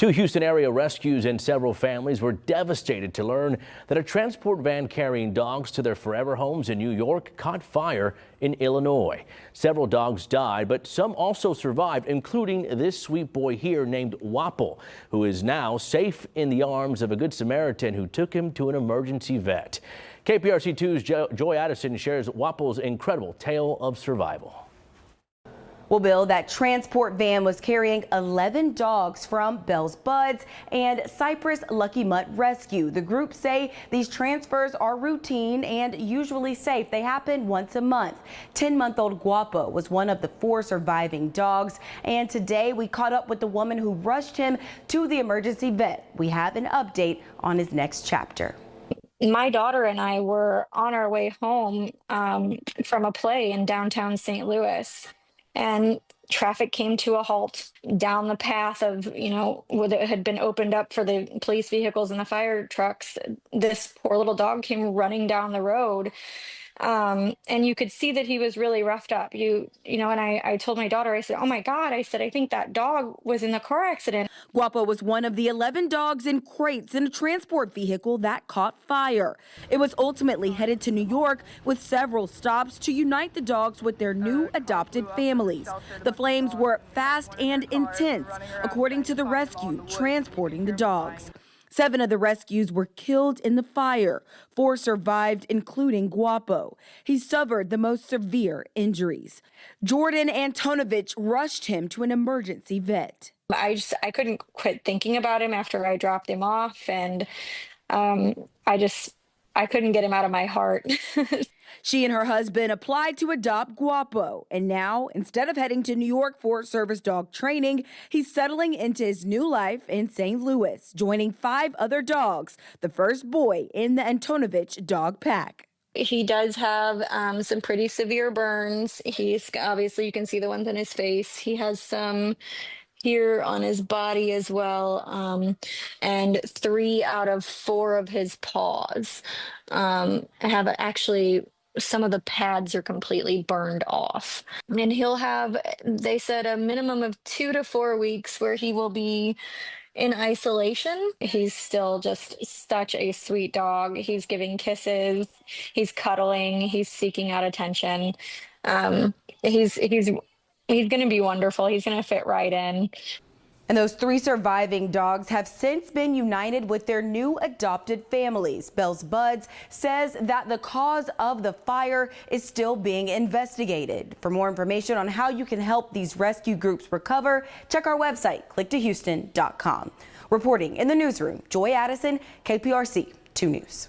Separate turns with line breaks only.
Two Houston area rescues and several families were devastated to learn that a transport van carrying dogs to their forever homes in New York caught fire in Illinois. Several dogs died, but some also survived, including this sweet boy here named Guapo, who is now safe in the arms of a Good Samaritan who took him to an emergency vet. KPRC2's Joy Addison shares Guapo's incredible tale of survival.
Well, Bill, that transport van was carrying 11 dogs from Bell's Buds and Cypress Lucky Mutt Rescue. The group say these transfers are routine and usually safe. They happen once a month. 10-month-old Guapo was one of the 4 surviving dogs, and today we caught up with the woman who rushed him to the emergency vet. We have an update on his next chapter.
My daughter and I were on our way home from a play in downtown St. Louis. And traffic came to a halt down the path of, where it had been opened up for the police vehicles and the fire trucks. This poor little dog came running down the road. And you could see that he was really roughed up. And I told my daughter, I said, "Oh my God," I said, "I think that dog was in the car accident."
Guapo was one of the 11 dogs in crates in a transport vehicle that caught fire. It was ultimately headed to New York with several stops to unite the dogs with their new adopted families. The flames were fast and intense, according to the rescue transporting the dogs. 7 of the rescues were killed in the fire. 4 survived, including Guapo. He suffered the most severe injuries. Jordan Antonovich rushed him to an emergency vet.
I couldn't quit thinking about him after I dropped him off, and I couldn't get him out of my heart.
She and her husband applied to adopt Guapo, and now, instead of heading to New York for service dog training, he's settling into his new life in St. Louis, joining 5 other dogs, the first boy in the Antonovich dog pack.
He does have some pretty severe burns. He's obviously, you can see the ones on his face. He has some here on his body as well, and 3 out of 4 of his paws have actually, some of the pads are completely burned off. And he'll have, they said, a minimum of 2 to 4 weeks where he will be in isolation. He's still just such a sweet dog. He's giving kisses, he's cuddling, he's seeking out attention. He's going to be wonderful. He's going to fit right in.
And those 3 surviving dogs have since been united with their new adopted families. Bell's Buds says that the cause of the fire is still being investigated. For more information on how you can help these rescue groups recover, check our website, clicktohouston.com. Reporting in the newsroom, Joy Addison, KPRC 2 News.